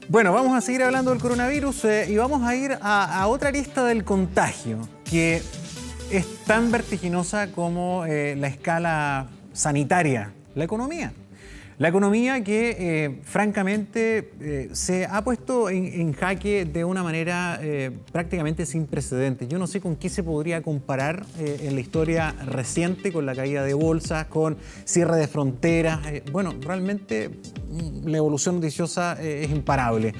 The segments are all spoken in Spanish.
Bueno, vamos a seguir hablando del coronavirus y vamos a ir a otra arista del contagio, que es tan vertiginosa como la escala sanitaria, la economía. La economía que, francamente, se ha puesto en jaque de una manera prácticamente sin precedentes. Yo no sé con qué se podría comparar en la historia reciente, con la caída de bolsas, con cierre de fronteras. Bueno, realmente la evolución noticiosa es imparable.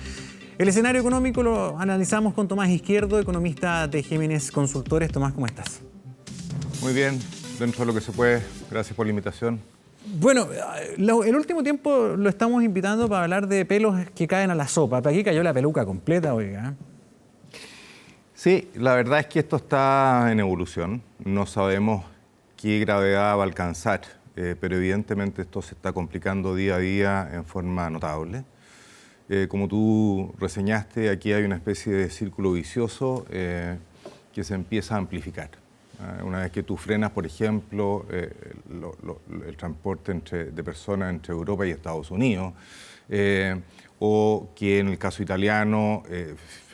El escenario económico lo analizamos con Tomás Izquierdo, economista de Géminis Consultores. Tomás, ¿cómo estás? Muy bien, dentro de lo que se puede. Gracias por la invitación. Bueno, el último tiempo lo estamos invitando para hablar de pelos que caen a la sopa. Para aquí cayó la peluca completa, oiga. Sí, la verdad es que esto está en evolución. No sabemos qué gravedad va a alcanzar, pero evidentemente esto se está complicando día a día en forma notable. Como tú reseñaste, aquí hay una especie de círculo vicioso que se empieza a amplificar. Una vez que tú frenas, por ejemplo, el transporte de personas entre Europa y Estados Unidos, o que en el caso italiano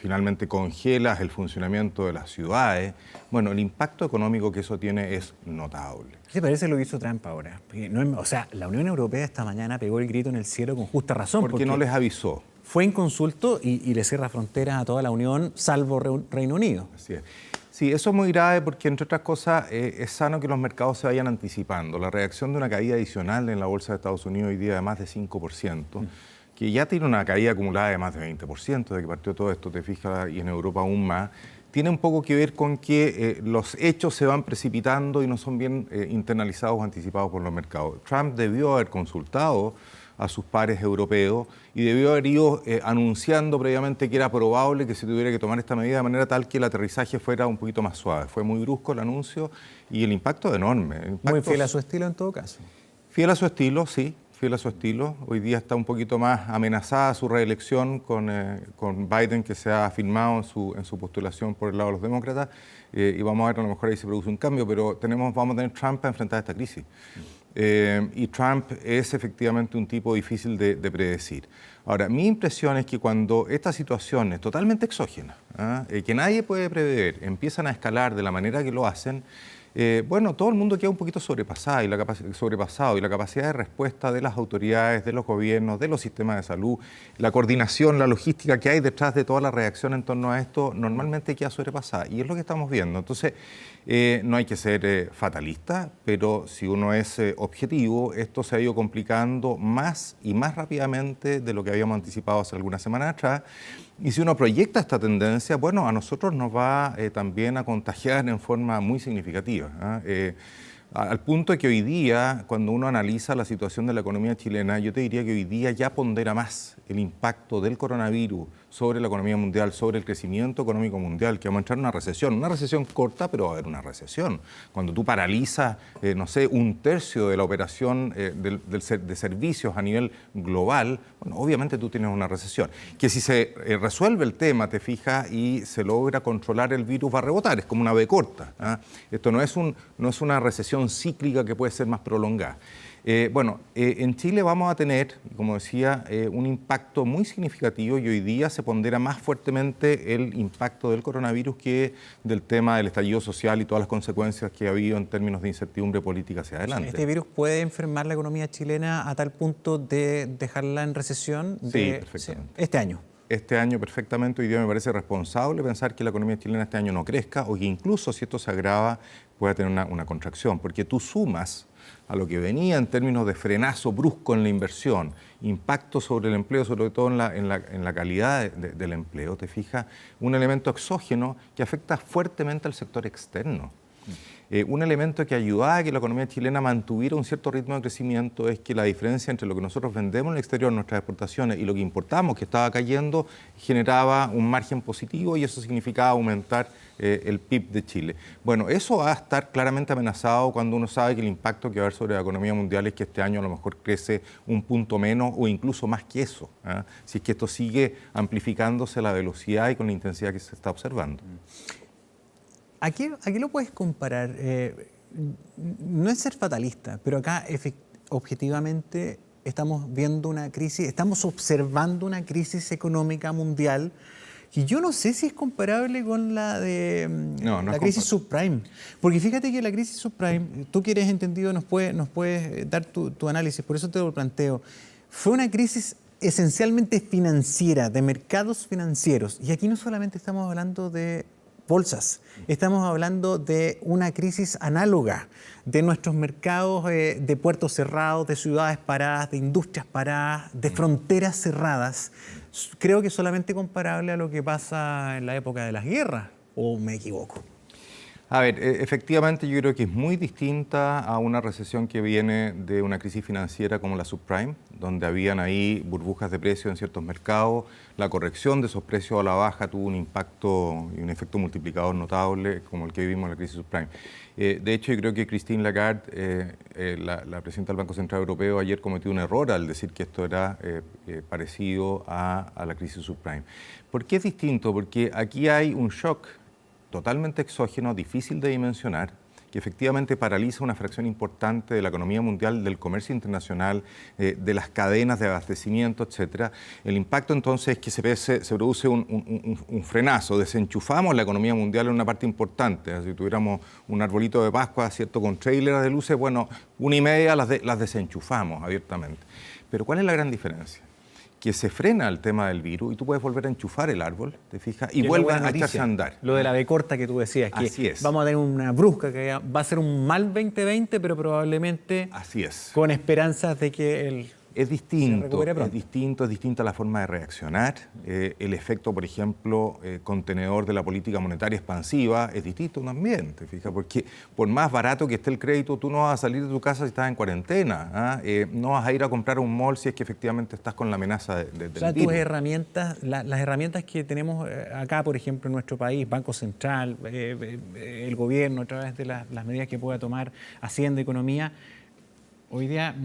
finalmente congelas el funcionamiento de las ciudades, bueno, el impacto económico que eso tiene es notable. ¿Qué te parece lo que hizo Trump ahora? Porque no, o sea, la Unión Europea esta mañana pegó el grito en el cielo con justa razón. Porque no les avisó. Fue inconsulto y le cierra fronteras a toda la Unión, salvo Reino Unido. Así es. Sí, eso es muy grave porque, entre otras cosas, es sano que los mercados se vayan anticipando. La reacción de una caída adicional en la bolsa de Estados Unidos hoy día de más de 5%, que ya tiene una caída acumulada de más de 20% de que partió todo esto, te fijas, y en Europa aún más, tiene un poco que ver con que los hechos se van precipitando y no son bien internalizados o anticipados por los mercados. Trump debió haber consultado a sus pares europeos y debió haber ido anunciando previamente que era probable que se tuviera que tomar esta medida de manera tal que el aterrizaje fuera un poquito más suave. Fue muy brusco el anuncio y el impacto es enorme. Muy fiel a su estilo en todo caso. Fiel a su estilo, sí, fiel a su estilo. Hoy día está un poquito más amenazada su reelección con Biden, que se ha afirmado en su postulación por el lado de los demócratas, y vamos a ver, a lo mejor ahí se produce un cambio, pero vamos a tener Trump para enfrentar esta crisis. Y Trump es efectivamente un tipo difícil de predecir. Ahora, mi impresión es que cuando estas situaciones totalmente exógenas, que nadie puede prever, empiezan a escalar de la manera que lo hacen, bueno, todo el mundo queda un poquito sobrepasado y la capacidad de respuesta de las autoridades, de los gobiernos, de los sistemas de salud, la coordinación, la logística que hay detrás de toda la reacción en torno a esto, normalmente queda sobrepasada. Y es lo que estamos viendo. Entonces, no hay que ser fatalista, pero si uno es objetivo, esto se ha ido complicando más y más rápidamente de lo que habíamos anticipado hace algunas semanas atrás. Y si uno proyecta esta tendencia, bueno, a nosotros nos va también a contagiar en forma muy significativa. Al punto de que hoy día, cuando uno analiza la situación de la economía chilena, yo te diría que hoy día ya pondera más el impacto del coronavirus sobre la economía mundial, sobre el crecimiento económico mundial, que vamos a entrar en una recesión corta, pero va a haber una recesión. Cuando tú paralizas, no sé, un tercio de la operación de servicios a nivel global, bueno, obviamente tú tienes una recesión. Que si se resuelve el tema, te fijas, y se logra controlar el virus, va a rebotar, es como una V corta. Esto no es una recesión cíclica que puede ser más prolongada. En Chile vamos a tener, como decía, un impacto muy significativo y hoy día se pondera más fuertemente el impacto del coronavirus que del tema del estallido social y todas las consecuencias que ha habido en términos de incertidumbre política hacia adelante. ¿Este virus puede enfermar la economía chilena a tal punto de dejarla en recesión? Sí, perfectamente. Este año. Este año perfectamente, hoy día me parece responsable pensar que la economía chilena este año no crezca o que incluso si esto se agrava pueda tener una contracción, porque tú sumas a lo que venía en términos de frenazo brusco en la inversión, impacto sobre el empleo, sobre todo en la calidad del empleo, te fijas, un elemento exógeno que afecta fuertemente al sector externo. Un elemento que ayudaba a que la economía chilena mantuviera un cierto ritmo de crecimiento es que la diferencia entre lo que nosotros vendemos en el exterior, nuestras exportaciones, y lo que importamos, que estaba cayendo, generaba un margen positivo y eso significaba aumentar el PIB de Chile. Bueno, eso va a estar claramente amenazado cuando uno sabe que el impacto que va a haber sobre la economía mundial es que este año a lo mejor crece un punto menos o incluso más que eso, si es que esto sigue amplificándose a la velocidad y con la intensidad que se está observando. Aquí lo puedes comparar. No es ser fatalista, pero acá objetivamente estamos viendo una crisis, estamos observando una crisis económica mundial que yo no sé si es comparable con la de la crisis subprime. Porque fíjate que la crisis subprime, tú que eres entendido nos puedes dar tu análisis, por eso te lo planteo. Fue una crisis esencialmente financiera, de mercados financieros. Y aquí no solamente estamos hablando de bolsas, estamos hablando de una crisis análoga de nuestros mercados de puertos cerrados, de ciudades paradas, de industrias paradas, de fronteras cerradas. Creo que solamente comparable a lo que pasa en la época de las guerras, ¿o me equivoco? A ver, efectivamente yo creo que es muy distinta a una recesión que viene de una crisis financiera como la subprime, donde habían ahí burbujas de precios en ciertos mercados. La corrección de esos precios a la baja tuvo un impacto y un efecto multiplicador notable como el que vivimos en la crisis subprime. De hecho, yo creo que Christine Lagarde, la presidenta del Banco Central Europeo, ayer cometió un error al decir que esto era parecido a la crisis subprime. ¿Por qué es distinto? Porque aquí hay un shock totalmente exógeno, difícil de dimensionar, que efectivamente paraliza una fracción importante de la economía mundial, del comercio internacional, de las cadenas de abastecimiento, etcétera. El impacto entonces es que se produce un frenazo, desenchufamos la economía mundial en una parte importante. Si tuviéramos un arbolito de Pascua, ¿cierto?, con traileras de luces, bueno, una y media las desenchufamos abiertamente. Pero ¿cuál es la gran diferencia? Que se frena el tema del virus y tú puedes volver a enchufar el árbol, ¿te fijas? Y vuelve a echarse a andar. Lo de la B corta que tú decías, que así es. Vamos a tener una brusca, que va a ser un mal 2020, pero probablemente así es. Con esperanzas de que el... Es distinta la forma de reaccionar. El efecto, por ejemplo, contenedor de la política monetaria expansiva es distinto también, ¿te fijas? Porque por más barato que esté el crédito, tú no vas a salir de tu casa si estás en cuarentena. No vas a ir a comprar un mall si es que efectivamente estás con la amenaza del virus. Tus herramientas, las herramientas que tenemos acá, por ejemplo, en nuestro país, Banco Central, el gobierno, a través de las medidas que pueda tomar Hacienda, Economía, hoy día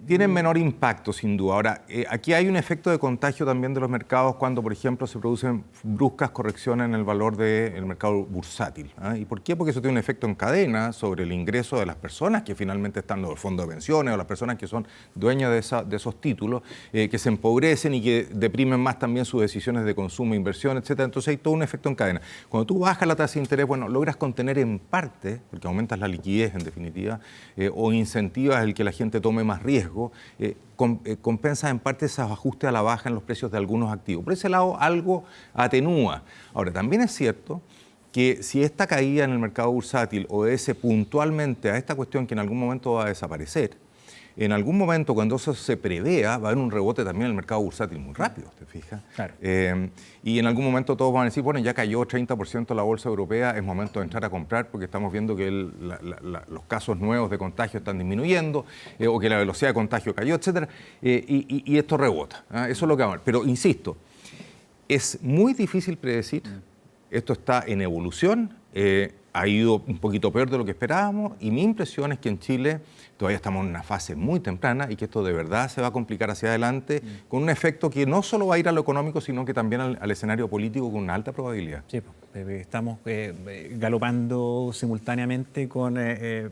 tienen menor impacto, sin duda. Ahora, aquí hay un efecto de contagio también de los mercados cuando, por ejemplo, se producen bruscas correcciones en el valor del mercado bursátil. ¿Y por qué? Porque eso tiene un efecto en cadena sobre el ingreso de las personas que finalmente están en los fondos de pensiones o las personas que son dueñas de esos títulos, que se empobrecen y que deprimen más también sus decisiones de consumo, inversión, etcétera. Entonces hay todo un efecto en cadena. Cuando tú bajas la tasa de interés, bueno, logras contener en parte, porque aumentas la liquidez en definitiva, o incentivas el que la gente tome más riesgo, compensa en parte esos ajustes a la baja en los precios de algunos activos. Por ese lado, algo atenúa. Ahora, también es cierto que si esta caída en el mercado bursátil obedece puntualmente a esta cuestión que en algún momento va a desaparecer, en algún momento, cuando eso se prevea, va a haber un rebote también en el mercado bursátil muy rápido, ¿te fijas? Claro. Y en algún momento todos van a decir, bueno, ya cayó 30% la bolsa europea, es momento de entrar a comprar porque estamos viendo que los casos nuevos de contagio están disminuyendo o que la velocidad de contagio cayó, etcétera, y esto rebota. Eso es lo que vamos a ver. Pero, insisto, es muy difícil predecir. Esto está en evolución, ha ido un poquito peor de lo que esperábamos y mi impresión es que en Chile todavía estamos en una fase muy temprana y que esto de verdad se va a complicar hacia adelante con un efecto que no solo va a ir a lo económico, sino que también al escenario político con una alta probabilidad. Sí, estamos galopando simultáneamente con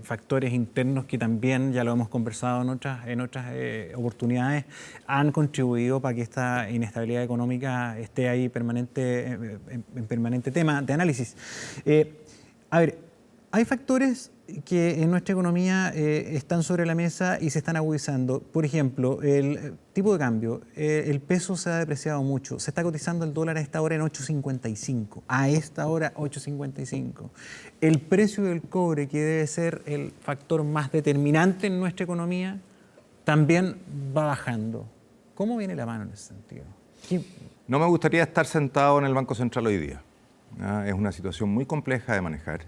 factores internos que también, ya lo hemos conversado en otras oportunidades, han contribuido para que esta inestabilidad económica esté ahí en permanente tema de análisis. A ver, hay factores que en nuestra economía están sobre la mesa y se están agudizando. Por ejemplo, el tipo de cambio. El peso se ha depreciado mucho. Se está cotizando el dólar a esta hora en 8.55. A esta hora, 8.55. El precio del cobre, que debe ser el factor más determinante en nuestra economía, también va bajando. ¿Cómo viene la mano en ese sentido? No me gustaría estar sentado en el Banco Central hoy día. Es una situación muy compleja de manejar.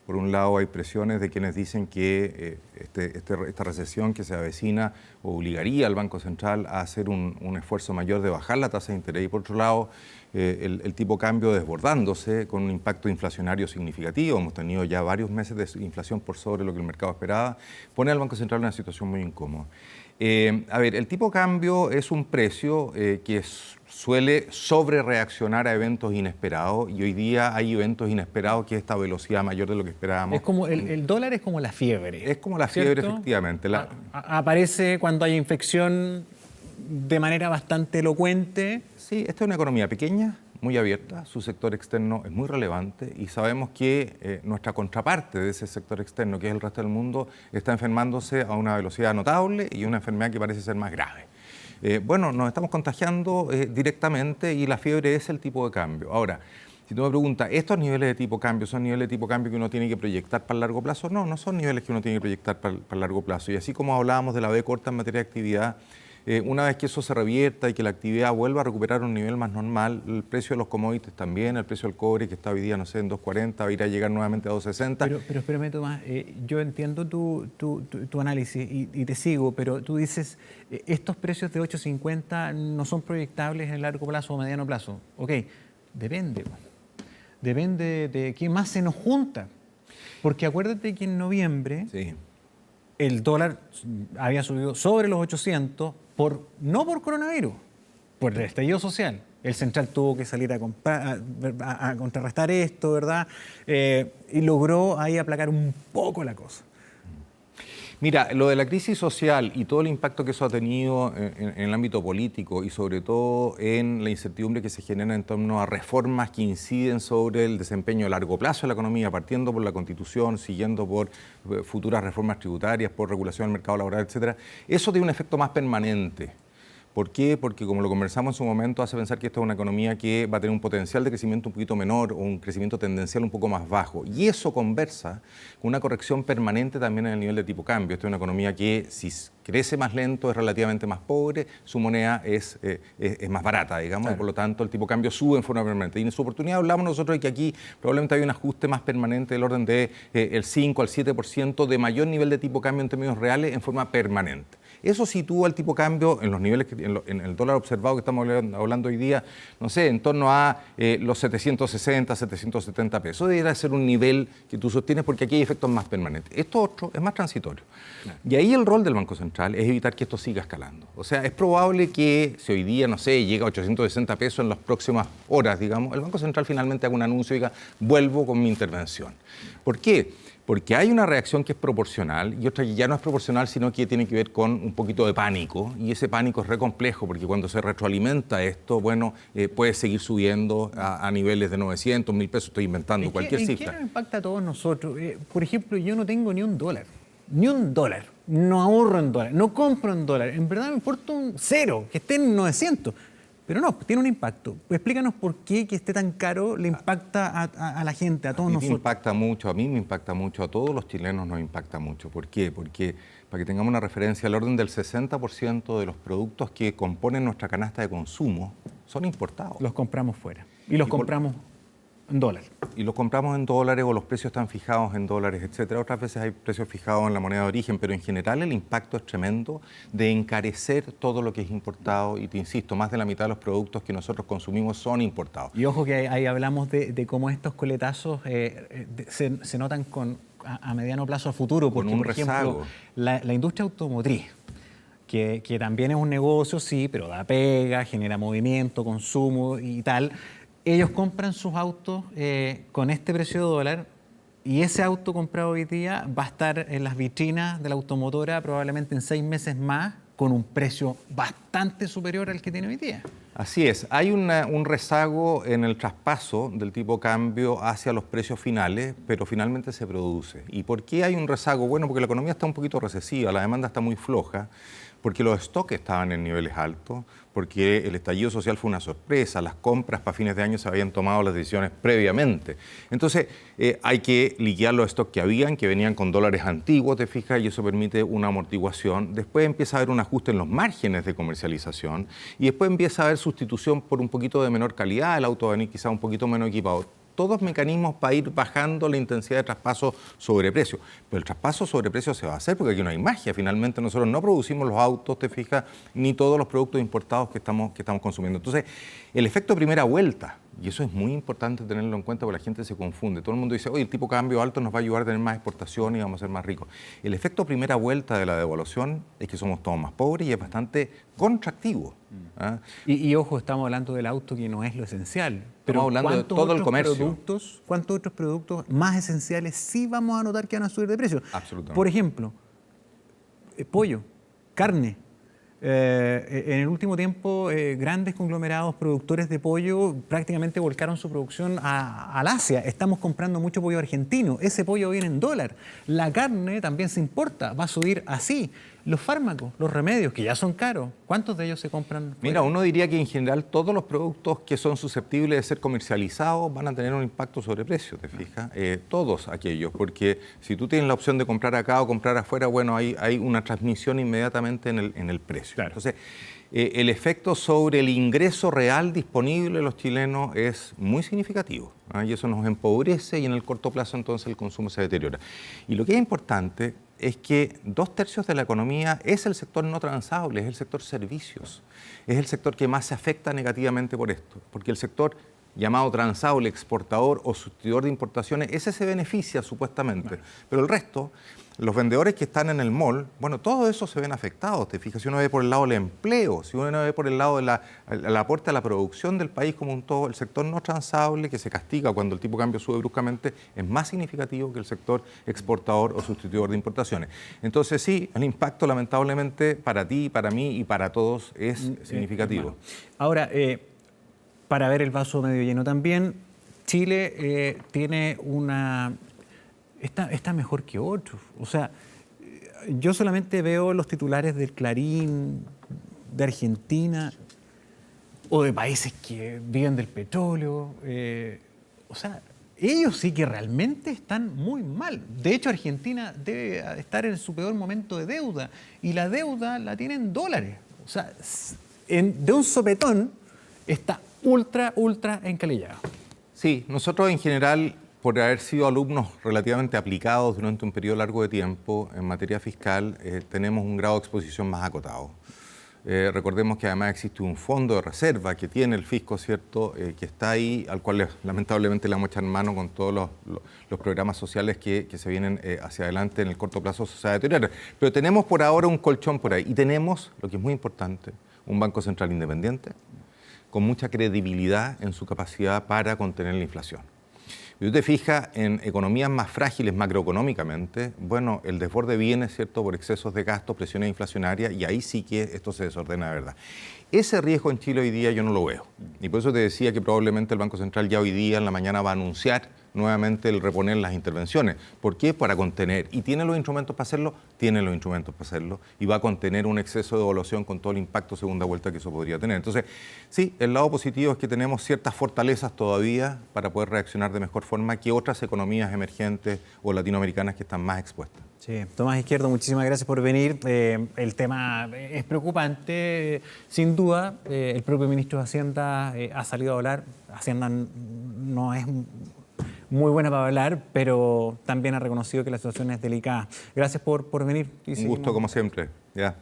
Por un lado, hay presiones de quienes dicen que esta recesión que se avecina obligaría al Banco Central a hacer un esfuerzo mayor de bajar la tasa de interés. Y por otro lado, el tipo de cambio desbordándose con un impacto inflacionario significativo. Hemos tenido ya varios meses de inflación por sobre lo que el mercado esperaba. Pone al Banco Central en una situación muy incómoda. El tipo de cambio es un precio que suele sobrereaccionar a eventos inesperados y hoy día hay eventos inesperados que es esta velocidad mayor de lo que esperábamos. Es como el dólar es como la fiebre. Es como la fiebre, ¿cierto? efectivamente. Aparece cuando hay infección de manera bastante elocuente. Sí, esta es una economía pequeña, muy abierta, su sector externo es muy relevante y sabemos que nuestra contraparte de ese sector externo, que es el resto del mundo, está enfermándose a una velocidad notable y una enfermedad que parece ser más grave. Bueno, nos estamos contagiando directamente y la fiebre es el tipo de cambio. Ahora, si tú me preguntas, ¿estos niveles de tipo de cambio son niveles de tipo de cambio que uno tiene que proyectar para el largo plazo? No, no son niveles que uno tiene que proyectar para el largo plazo. Y así como hablábamos de la V corta en materia de actividad, una vez que eso se revierta y que la actividad vuelva a recuperar un nivel más normal, el precio de los commodities también, el precio del cobre que está hoy día, no sé, en 2.40, va a ir a llegar nuevamente a 2.60. Pero espérame, Tomás, yo entiendo tu análisis y te sigo, pero tú dices, estos precios de 8.50 no son proyectables en largo plazo o mediano plazo. Ok, depende. Depende de quién más se nos junta. Porque acuérdate que en noviembre Sí. el dólar había subido sobre los 800, no por coronavirus, por el estallido social. El central tuvo que salir a contrarrestar esto, ¿verdad? Y logró ahí aplacar un poco la cosa. Mira, lo de la crisis social y todo el impacto que eso ha tenido en el ámbito político y sobre todo en la incertidumbre que se genera en torno a reformas que inciden sobre el desempeño a largo plazo de la economía, partiendo por la Constitución, siguiendo por futuras reformas tributarias, por regulación del mercado laboral, etcétera, eso tiene un efecto más permanente. ¿Por qué? Porque como lo conversamos en su momento, hace pensar que esta es una economía que va a tener un potencial de crecimiento un poquito menor o un crecimiento tendencial un poco más bajo. Y eso conversa con una corrección permanente también en el nivel de tipo cambio. Esta es una economía que si crece más lento es relativamente más pobre, su moneda es más barata, digamos, claro. Y por lo tanto el tipo cambio sube en forma permanente. Y en su oportunidad hablamos nosotros de que aquí probablemente hay un ajuste más permanente del orden de el 5 al 7% de mayor nivel de tipo cambio en términos reales en forma permanente. Eso sitúa el tipo de cambio en los niveles, en el dólar observado que estamos hablando hoy día, no sé, en torno a los 760, 770 pesos. Debería ser un nivel que tú sostienes porque aquí hay efectos más permanentes. Esto otro es más transitorio. Claro. Y ahí el rol del Banco Central es evitar que esto siga escalando. O sea, es probable que si hoy día, no sé, llega a 860 pesos en las próximas horas, digamos, el Banco Central finalmente haga un anuncio y diga, vuelvo con mi intervención. ¿Por qué? Porque hay una reacción que es proporcional y otra que ya no es proporcional, sino que tiene que ver con un poquito de pánico. Y ese pánico es re complejo porque cuando se retroalimenta esto, bueno, puede seguir subiendo a niveles de 900, 1.000 pesos, estoy inventando cualquier cifra. ¿En qué nos impacta a todos nosotros? Por ejemplo, yo no tengo ni un dólar. No ahorro en dólar, no compro en dólar. En verdad me importa un cero, que esté en 900. Pero no, tiene un impacto. Explícanos por qué que esté tan caro le impacta a la gente, a todos nosotros. Impacta mucho, a mí me impacta mucho, a todos los chilenos nos impacta mucho. ¿Por qué? Porque, para que tengamos una referencia, el orden del 60% de los productos que componen nuestra canasta de consumo son importados. Los compramos fuera y los compramos en dólares. Y los compramos en dólares o los precios están fijados en dólares, etcétera. Otras veces hay precios fijados en la moneda de origen, pero en general el impacto es tremendo de encarecer todo lo que es importado. Y te insisto, más de la mitad de los productos que nosotros consumimos son importados. Y ojo que ahí hablamos de cómo estos coletazos se notan a mediano plazo a futuro. Porque, por ejemplo, la industria automotriz, que también es un negocio, sí, pero da pega, genera movimiento, consumo y tal. Ellos compran sus autos con este precio de dólar y ese auto comprado hoy día va a estar en las vitrinas de la automotora probablemente en 6 meses más con un precio bastante superior al que tiene hoy día. Así es, hay un rezago en el traspaso del tipo de cambio hacia los precios finales, pero finalmente se produce. ¿Y por qué hay un rezago? Bueno, porque la economía está un poquito recesiva, la demanda está muy floja, porque los stocks estaban en niveles altos, porque el estallido social fue una sorpresa, las compras para fines de año se habían tomado las decisiones previamente. Entonces hay que liquidar los stocks que venían con dólares antiguos, te fijas, y eso permite una amortiguación. Después empieza a haber un ajuste en los márgenes de comercialización y después empieza a haber sustitución por un poquito de menor calidad, el auto va a venir quizá un poquito menos equipado. Todos mecanismos para ir bajando la intensidad de traspaso sobre precio. Pero el traspaso sobre precio se va a hacer porque aquí no hay magia. Finalmente nosotros no producimos los autos, te fijas, ni todos los productos importados que estamos consumiendo. Entonces, el efecto primera vuelta, y eso es muy importante tenerlo en cuenta porque la gente se confunde. Todo el mundo dice, oye, el tipo de cambio alto nos va a ayudar a tener más exportación y vamos a ser más ricos. El efecto primera vuelta de la devaluación es que somos todos más pobres y es bastante contractivo. ¿Ah? Y ojo, estamos hablando del auto que no es lo esencial. Pero estamos hablando de todo el comercio. ¿Cuántos otros productos más esenciales sí vamos a notar que van a subir de precio? Absolutamente. Por ejemplo, pollo, carne, En el último tiempo, grandes conglomerados productores de pollo prácticamente volcaron su producción al Asia. Estamos comprando mucho pollo argentino. Ese pollo viene en dólar. La carne también se importa, va a subir así. Los fármacos, los remedios, que ya son caros, ¿cuántos de ellos se compran fuera? Mira, uno diría que en general todos los productos que son susceptibles de ser comercializados van a tener un impacto sobre precios, ¿te fijas? Todos aquellos, porque si tú tienes la opción de comprar acá o comprar afuera, bueno, hay una transmisión inmediatamente en el precio. Claro. Entonces, el efecto sobre el ingreso real disponible de los chilenos es muy significativo, ¿ah? Y eso nos empobrece y en el corto plazo entonces el consumo se deteriora. Y lo que es importante es que 2/3 de la economía es el sector no transable, es el sector servicios, es el sector que más se afecta negativamente por esto, porque el sector llamado transable, exportador o sustituidor de importaciones, ese se beneficia supuestamente, pero el resto, los vendedores que están en el mall, bueno, todo eso se ven afectados, te fijas, si uno ve por el lado del empleo, si uno ve por el lado del aporte a la producción del país como un todo, el sector no transable, que se castiga cuando el tipo de cambio sube bruscamente, es más significativo que el sector exportador o sustituidor de importaciones. Entonces sí, el impacto lamentablemente para ti, para mí y para todos es significativo. Ahora, para ver el vaso medio lleno también, Chile tiene está mejor que otros. O sea, yo solamente veo los titulares del Clarín, de Argentina, o de países que viven del petróleo. O sea, ellos sí que realmente están muy mal. De hecho, Argentina debe estar en su peor momento de deuda, y la deuda la tiene en dólares. O sea, de un sopetón está ultra encalillado. Sí, nosotros en general, por haber sido alumnos relativamente aplicados durante un periodo largo de tiempo en materia fiscal, tenemos un grado de exposición más acotado. Recordemos que además existe un fondo de reserva que tiene el fisco, ¿cierto?, que está ahí, al cual lamentablemente le vamos a echar mano con todos los programas sociales que se vienen hacia adelante en el corto plazo se va a deteriorar. Pero tenemos por ahora un colchón por ahí y tenemos, lo que es muy importante, un Banco Central independiente con mucha credibilidad en su capacidad para contener la inflación. Si tú te fijas en economías más frágiles macroeconómicamente, bueno, el desborde viene, ¿cierto?, por excesos de gastos, presiones inflacionarias, y ahí sí que esto se desordena de verdad. Ese riesgo en Chile hoy día yo no lo veo. Y por eso te decía que probablemente el Banco Central ya hoy día, en la mañana, va a anunciar nuevamente el reponer las intervenciones. ¿Por qué? Para contener. ¿Y tiene los instrumentos para hacerlo? Tiene los instrumentos para hacerlo. Y va a contener un exceso de devaluación con todo el impacto segunda vuelta que eso podría tener. Entonces, sí, el lado positivo es que tenemos ciertas fortalezas todavía para poder reaccionar de mejor forma que otras economías emergentes o latinoamericanas que están más expuestas. Sí, Tomás Izquierdo, muchísimas gracias por venir. El tema es preocupante, sin duda. El propio ministro de Hacienda ha salido a hablar. Hacienda no es muy buena para hablar, pero también ha reconocido que la situación es delicada. Gracias por venir. Un gusto, como siempre. Ya.